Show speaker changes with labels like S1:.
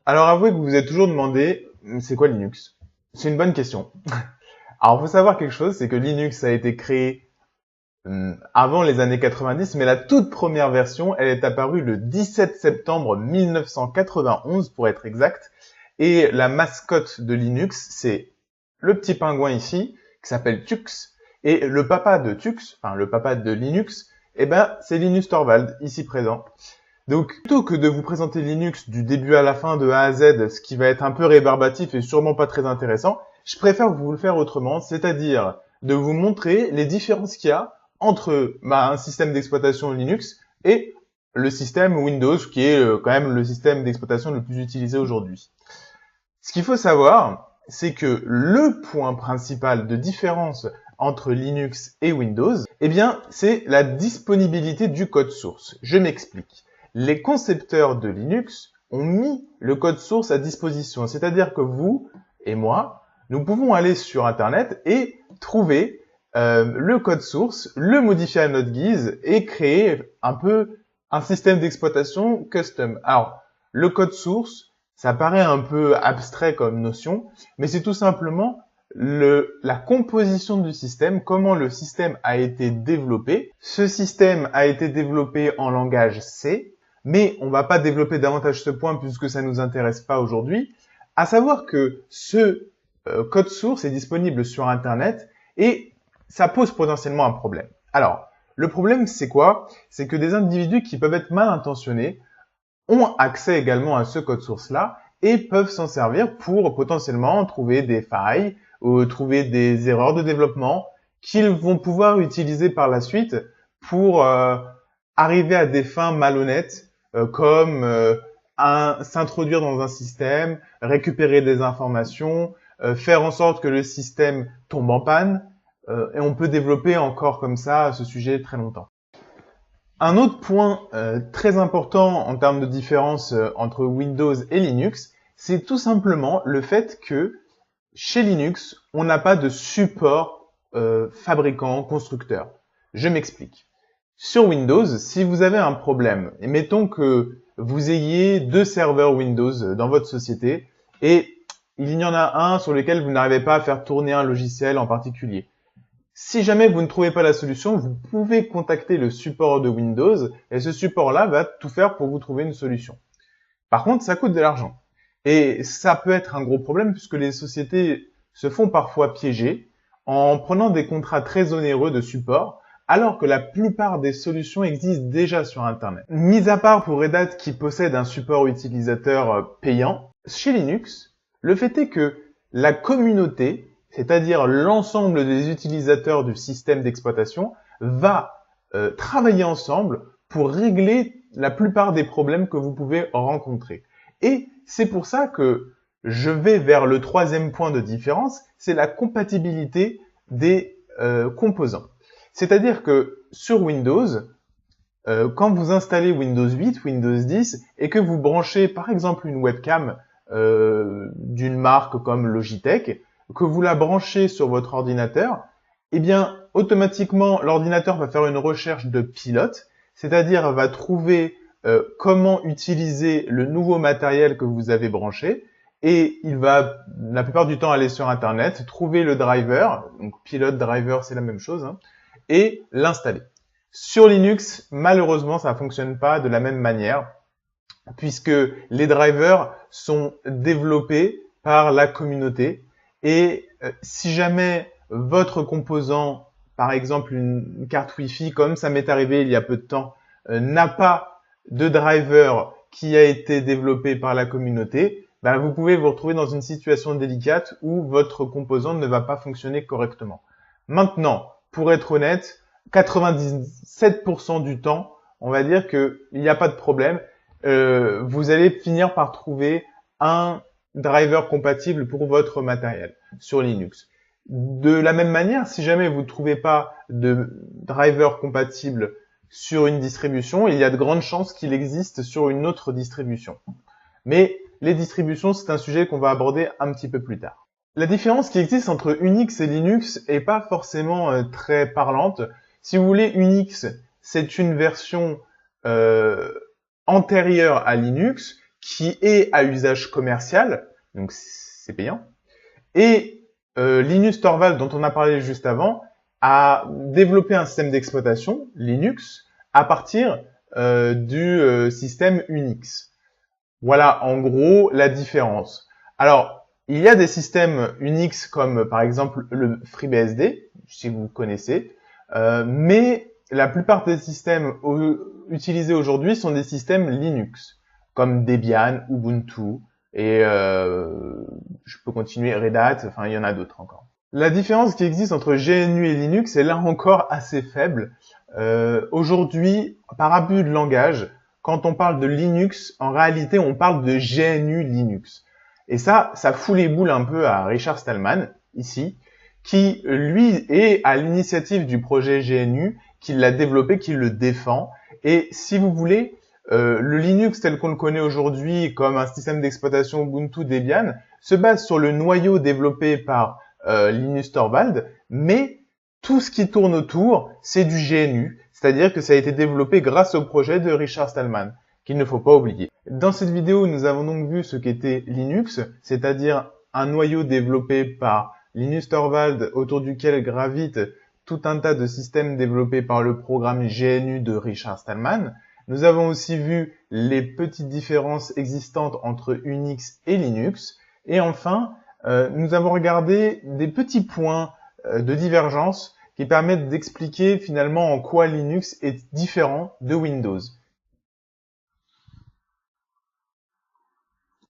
S1: Alors avouez que vous vous êtes toujours demandé, c'est quoi Linux? C'est une bonne question. Alors faut savoir quelque chose, c'est que Linux a été créé avant les années 90, mais la toute première version, elle est apparue le 17 septembre 1991 pour être exact. Et la mascotte de Linux, c'est le petit pingouin ici, qui s'appelle Tux. Et le papa de Tux, enfin le papa de Linux, eh ben c'est Linus Torvald, ici présent. Donc, plutôt que de vous présenter Linux du début à la fin, de A à Z, ce qui va être un peu rébarbatif et sûrement pas très intéressant, je préfère vous le faire autrement, c'est-à-dire de vous montrer les différences qu'il y a entre un système d'exploitation Linux et le système Windows, qui est quand même le système d'exploitation le plus utilisé aujourd'hui. Ce qu'il faut savoir, c'est que le point principal de différence entre Linux et Windows, eh bien, c'est la disponibilité du code source. Je m'explique. Les concepteurs de Linux ont mis le code source à disposition. C'est-à-dire que vous et moi, nous pouvons aller sur Internet et trouver le code source, le modifier à notre guise et créer un peu un système d'exploitation custom. Alors, le code source, ça paraît un peu abstrait comme notion, mais c'est tout simplement la composition du système, comment le système a été développé. Ce système a été développé en langage C, mais on va pas développer davantage ce point puisque ça nous intéresse pas aujourd'hui. À savoir que ce code source est disponible sur Internet et ça pose potentiellement un problème. Alors, le problème c'est quoi? C'est que des individus qui peuvent être mal intentionnés ont accès également à ce code source-là et peuvent s'en servir pour potentiellement trouver des failles ou trouver des erreurs de développement qu'ils vont pouvoir utiliser par la suite pour arriver à des fins malhonnêtes comme s'introduire dans un système, récupérer des informations, faire en sorte que le système tombe en panne, et on peut développer encore comme ça ce sujet très longtemps. Un autre point très important en termes de différence entre Windows et Linux, c'est tout simplement le fait que chez Linux, on n'a pas de support fabricant, constructeur. Je m'explique. Sur Windows, si vous avez un problème, et mettons que vous ayez 2 serveurs Windows dans votre société et il y en a un sur lequel vous n'arrivez pas à faire tourner un logiciel en particulier. Si jamais vous ne trouvez pas la solution, vous pouvez contacter le support de Windows et ce support-là va tout faire pour vous trouver une solution. Par contre, ça coûte de l'argent. Et ça peut être un gros problème puisque les sociétés se font parfois piéger en prenant des contrats très onéreux de support alors que la plupart des solutions existent déjà sur Internet. Mis à part pour Red Hat qui possède un support utilisateur payant, chez Linux, le fait est que la communauté, c'est-à-dire l'ensemble des utilisateurs du système d'exploitation, va travailler ensemble pour régler la plupart des problèmes que vous pouvez rencontrer. Et c'est pour ça que je vais vers le troisième point de différence, c'est la compatibilité des composants. C'est-à-dire que sur Windows, quand vous installez Windows 8, Windows 10, et que vous branchez par exemple une webcam d'une marque comme Logitech, que vous la branchez sur votre ordinateur, eh bien automatiquement l'ordinateur va faire une recherche de pilote, c'est-à-dire va trouver comment utiliser le nouveau matériel que vous avez branché, et il va la plupart du temps aller sur Internet, trouver le driver, donc pilote, driver, c'est la même chose, hein, et l'installer. Sur Linux, malheureusement, ça ne fonctionne pas de la même manière, puisque les drivers sont développés par la communauté, et si jamais votre composant, par exemple une carte Wi-Fi, comme ça m'est arrivé il y a peu de temps, n'a pas de driver qui a été développé par la communauté, ben vous pouvez vous retrouver dans une situation délicate où votre composant ne va pas fonctionner correctement. Maintenant, pour être honnête, 97% du temps, on va dire qu'il n'y a pas de problème. Vous allez finir par trouver un driver compatible pour votre matériel sur Linux. De la même manière, si jamais vous ne trouvez pas de driver compatible sur une distribution, il y a de grandes chances qu'il existe sur une autre distribution. Mais les distributions, c'est un sujet qu'on va aborder un petit peu plus tard. La différence qui existe entre Unix et Linux est pas forcément très parlante. Si vous voulez, Unix, c'est une version antérieure à Linux qui est à usage commercial, donc c'est payant, et Linus Torvalds, dont on a parlé juste avant, a développé un système d'exploitation, Linux, à partir du système Unix. Voilà en gros la différence. Alors, il y a des systèmes Unix comme par exemple le FreeBSD, si vous connaissez, mais la plupart des systèmes utilisés aujourd'hui sont des systèmes Linux, comme Debian, Ubuntu, et je peux continuer Red Hat, enfin il y en a d'autres encore. La différence qui existe entre GNU et Linux est là encore assez faible. Aujourd'hui, par abus de langage, quand on parle de Linux, en réalité on parle de GNU Linux. Et ça fout les boules un peu à Richard Stallman, ici, qui lui est à l'initiative du projet GNU, qui l'a développé, qui le défend. Et si vous voulez, le Linux tel qu'on le connaît aujourd'hui comme un système d'exploitation Ubuntu Debian se base sur le noyau développé par Linus Torvalds, mais tout ce qui tourne autour, c'est du GNU, c'est-à-dire que ça a été développé grâce au projet de Richard Stallman, qu'il ne faut pas oublier. Dans cette vidéo, nous avons donc vu ce qu'était Linux, c'est-à-dire un noyau développé par Linus Torvalds autour duquel gravite tout un tas de systèmes développés par le programme GNU de Richard Stallman. Nous avons aussi vu les petites différences existantes entre Unix et Linux. Et enfin, nous avons regardé des petits points de divergence qui permettent d'expliquer finalement en quoi Linux est différent de Windows.